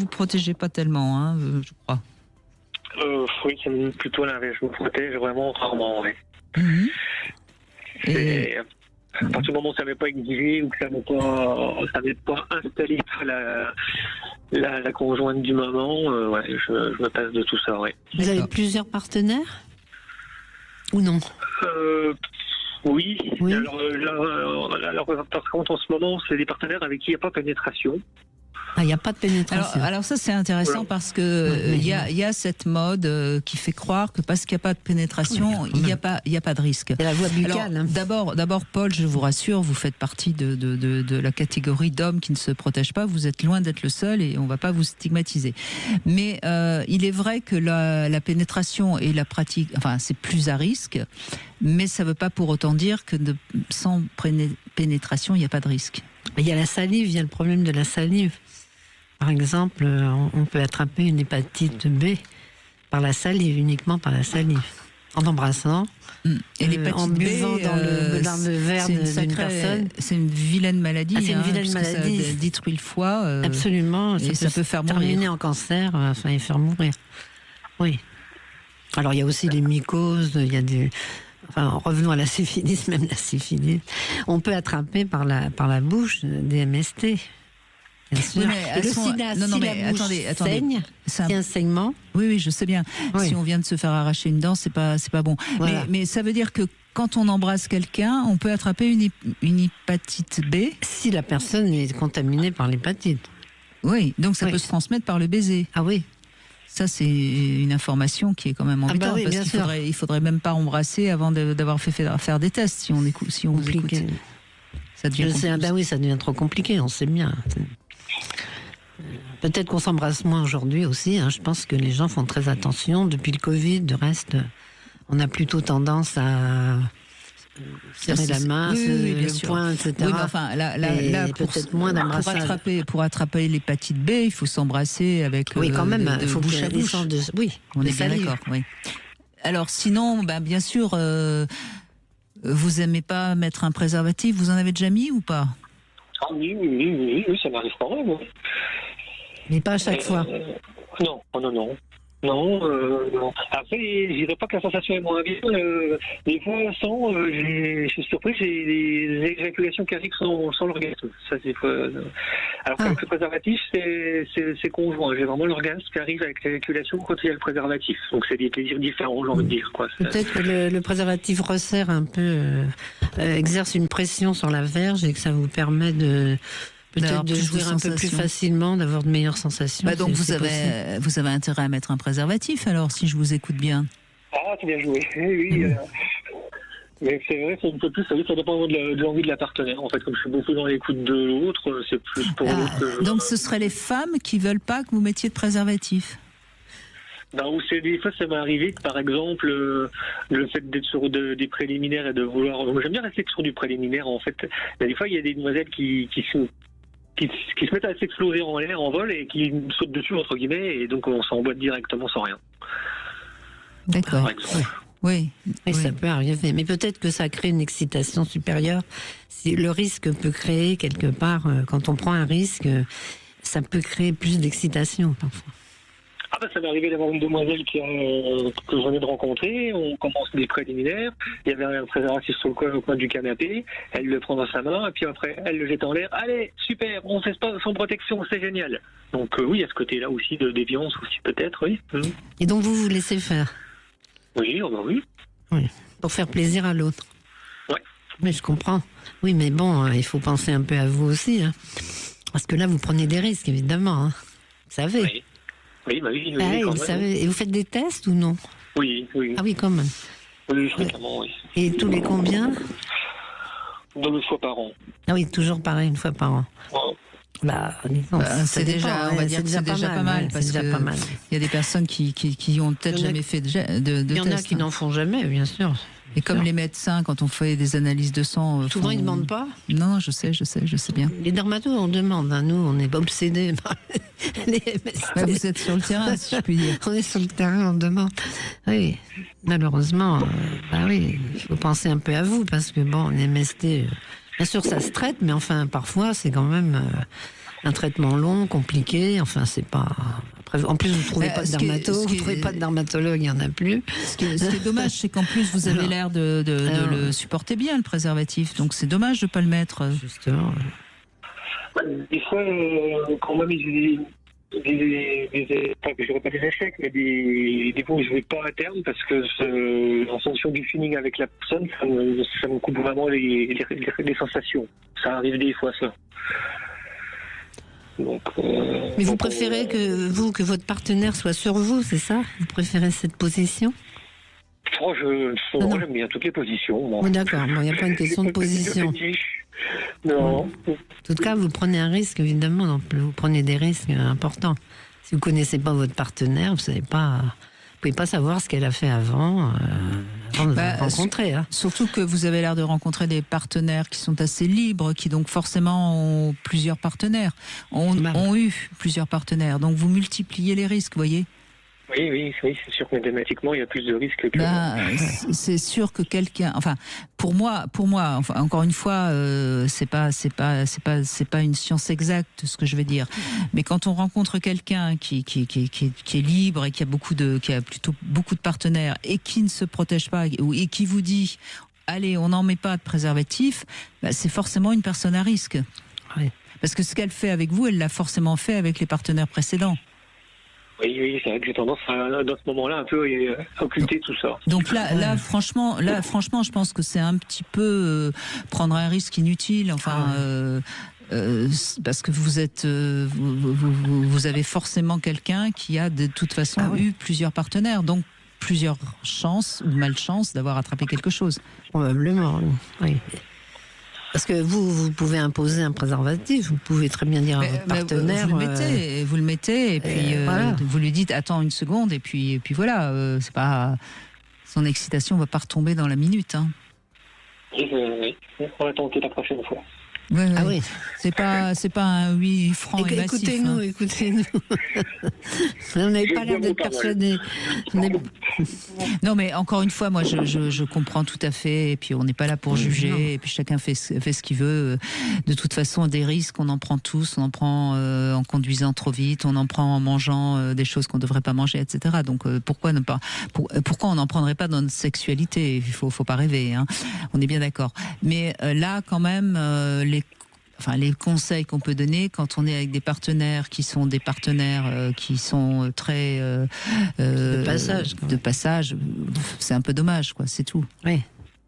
vous protégez pas tellement, hein, je crois. Oui, c'est plutôt l'inverse. Je me protège vraiment rarement, oui. Mhm. C'est... À partir du moment où ça ne m'est pas exigé ou que ça m'est pas installé par la conjointe du moment, ouais, je me passe de tout ça, ouais. Vous avez plusieurs partenaires ou non? Oui. Oui. Alors, par contre, en ce moment, c'est des partenaires avec qui il n'y a pas pénétration. Ah, il n'y a pas de pénétration. Alors ça c'est intéressant Voilà. parce que il y a cette mode qui fait croire que parce qu'il n'y a pas de pénétration, il n'y a pas de risque. C'est la voie buccale. Alors, d'abord, Paul, je vous rassure, vous faites partie de la catégorie d'hommes qui ne se protègent pas. Vous êtes loin d'être le seul et on ne va pas vous stigmatiser. Mais il est vrai que la pénétration et la pratique, enfin, c'est plus à risque, mais ça ne veut pas pour autant dire que sans pénétration, il n'y a pas de risque. Il y a la salive, il y a le problème de la salive. Par exemple, on peut attraper une hépatite B par la salive, uniquement par la salive. En embrassant, et l'hépatite en buvant B, dans le verre d'une personne. C'est une vilaine maladie. C'est une vilaine maladie. Ça détruit le foie. Absolument. Et ça peut faire terminer mourir. en cancer, enfin, et faire mourir. Oui. Alors, il y a aussi les mycoses, il y a des... Enfin, revenons à la syphilis, même la syphilis. On peut attraper par la bouche des MST. Bien sûr. Oui, mais le sida, non, si mais la bouche saigne, il y a un saignement. Oui, je sais bien. Oui. Si on vient de se faire arracher une dent, c'est pas bon. Voilà. Mais ça veut dire que quand on embrasse quelqu'un, on peut attraper une hépatite B. Si la personne est contaminée par l'hépatite. Oui, donc ça Oui. peut se transmettre par le baiser. Ah oui. Ça, c'est une information qui est quand même embêtante, oui, parce bien qu'il sûr. faudrait même pas embrasser avant d'avoir fait faire des tests, si on vous écoute. Compliqué. Ça devient compliqué. Ben oui, ça devient trop compliqué, on sait bien. Peut-être qu'on s'embrasse moins aujourd'hui aussi. Je pense que les gens font très attention. Depuis le Covid, de reste, on a plutôt tendance à serrer la main, bien le sûr. poing, etc. Oui, mais enfin, là peut-être moins d'embrassage. Pour attraper l'hépatite B, il faut s'embrasser avec. Oui, quand même. Il faut bouche à bouche. Oui, On est bien d'accord. Oui. Alors, sinon, bien sûr, vous aimez pas mettre un préservatif. Vous en avez déjà mis ou pas? Ah oui, ça m'arrive quand même. Oui. Mais pas à chaque fois. Non. Non. Après, je dirais pas que la sensation est moins bien. Des fois, je suis surpris, j'ai des éjaculations qui arrivent sans l'orgasme. Ça, c'est alors qu'avec le préservatif, c'est conjoint. J'ai vraiment l'orgasme qui arrive avec l'éjaculation quand il y a le préservatif. Donc, c'est des plaisirs différents, j'ai envie de dire. Peut-être que le préservatif resserre un peu, exerce une pression sur la verge et que ça vous permet de jouir un peu plus facilement, d'avoir de meilleures sensations. Donc vous avez intérêt à mettre un préservatif alors, si je vous écoute bien. Ah, c'est bien joué. Oui. Mais c'est vrai, c'est un peu plus, ça dépend de l'envie de la partenaire. En fait, comme je suis beaucoup dans l'écoute de l'autre, c'est plus pour l'autre. Donc ce seraient les femmes qui veulent pas que vous mettiez de préservatif. Ou des fois, ça m'est arrivé que, par exemple, le fait d'être sur des préliminaires et de vouloir... Moi, j'aime bien rester sur du préliminaire, en fait. Mais des fois, il y a des demoiselles qui se mettent à s'exploser en l'air, en vol, et qui sautent dessus, entre guillemets, et donc on s'emboîte directement sans rien. D'accord. Par exemple. Oui. Ça peut arriver. Mais peut-être que ça crée une excitation supérieure. Le risque peut créer, quelque part, quand on prend un risque, ça peut créer plus d'excitation, parfois. Ça m'est arrivé d'avoir une demoiselle que je venais de rencontrer. On commence des préliminaires. Il y avait un préservatif sur le coin du canapé. Elle le prend dans sa main, et puis après, elle le jette en l'air. Allez, super, on fait pas sans protection, c'est génial. Donc oui, il y a ce côté-là aussi de déviance aussi, peut-être, oui. Et donc vous vous laissez faire? Oui, oui. Oui, pour faire plaisir à l'autre. Ouais. Mais je comprends. Oui, mais bon, il faut penser un peu à vous aussi. Parce que là, vous prenez des risques, évidemment. Vous savez. Oui. Oui, vous savez. Et vous faites des tests ou non? Oui. Ah oui, quand même. Oui, fréquemment, oui. Et tous les combien? 2 fois par an. Ah oui, toujours pareil, 1 fois par an. Ouais. C'est déjà, on va dire que c'est déjà pas mal, parce qu'il y a des personnes qui ont peut-être jamais fait de test. Il y en a qui n'en font jamais, bien sûr. Et comme les médecins, quand on fait des analyses de sang... Souvent, ils ne demandent pas. Non, je sais bien. Les dermatos, on demande. Nous, on est obsédés par les MST. Vous êtes sur le terrain, si je puis dire. On est sur le terrain, on demande. Oui, malheureusement, il faut penser un peu à vous, parce que, les MST... bien sûr, ça se traite, mais enfin, parfois, c'est quand même... un traitement long, compliqué. Enfin, c'est pas. Après, en plus, vous ne trouvez pas de dermatologue. Vous trouvez pas de dermatologue, il n'y en a plus. Ce qui est dommage, c'est qu'en plus, vous avez l'air de le supporter bien, le préservatif. Donc, c'est dommage de ne pas le mettre. Justement. Des fois, quand même, enfin, je dirais pas des échecs, mais des fois où je ne vais pas à terme parce que en fonction du feeling avec la personne, ça me coupe vraiment les sensations. Ça arrive des fois, ça. Donc, mais vous préférez que votre partenaire soit sur vous, c'est ça? Vous préférez cette position? J'aime bien toutes les positions. Moi. Oh, d'accord, il n'y a pas une question de position. Non. En tout cas, vous prenez un risque, évidemment. Donc, vous prenez des risques importants. Si vous ne connaissez pas votre partenaire, vous ne pouvez pas savoir ce qu'elle a fait avant de vous rencontrer. Hein. Surtout que vous avez l'air de rencontrer des partenaires qui sont assez libres, qui donc forcément ont plusieurs partenaires, ont eu plusieurs partenaires. Donc vous multipliez les risques, vous voyez. Oui, c'est sûr que mathématiquement, il y a plus de risques que... c'est sûr que quelqu'un... Enfin, pour moi, enfin, encore une fois, c'est pas une science exacte, ce que je veux dire. Mais quand on rencontre quelqu'un qui est libre et qui a plutôt beaucoup de partenaires et qui ne se protège pas et qui vous dit, allez, on n'en met pas de préservatif, c'est forcément une personne à risque. Oui. Parce que ce qu'elle fait avec vous, elle l'a forcément fait avec les partenaires précédents. Oui, c'est vrai que j'ai tendance dans ce moment-là, un peu occulter tout ça. Donc là, franchement, je pense que c'est un petit peu prendre un risque inutile. Enfin, parce que vous avez forcément quelqu'un qui a de toute façon eu plusieurs partenaires, donc plusieurs chances ou malchances d'avoir attrapé quelque chose. Probablement, oui. Parce que vous pouvez imposer un préservatif, vous pouvez très bien dire à votre partenaire... Vous le mettez, et puis vous lui dites, attends une seconde, et puis voilà, c'est pas... Son excitation va pas retomber dans la minute. Hein. Oui, on va tenter la prochaine fois. Ouais. Ah oui. C'est pas un 8 francs et massif. Écoutez-nous. Vous n'avez pas l'air d'être persuadé. Non, mais encore une fois, moi, je comprends tout à fait. Et puis, on n'est pas là pour juger. Et puis, chacun fait ce qu'il veut. De toute façon, des risques, on en prend tous. On en prend en conduisant trop vite. On en prend en mangeant des choses qu'on ne devrait pas manger, etc. Donc, pourquoi on n'en prendrait pas dans notre sexualité? Il faut pas rêver. Hein. On est bien d'accord. Mais là, quand même, les conseils qu'on peut donner quand on est avec des partenaires qui sont très de passage, c'est un peu dommage, quoi. C'est tout. Oui.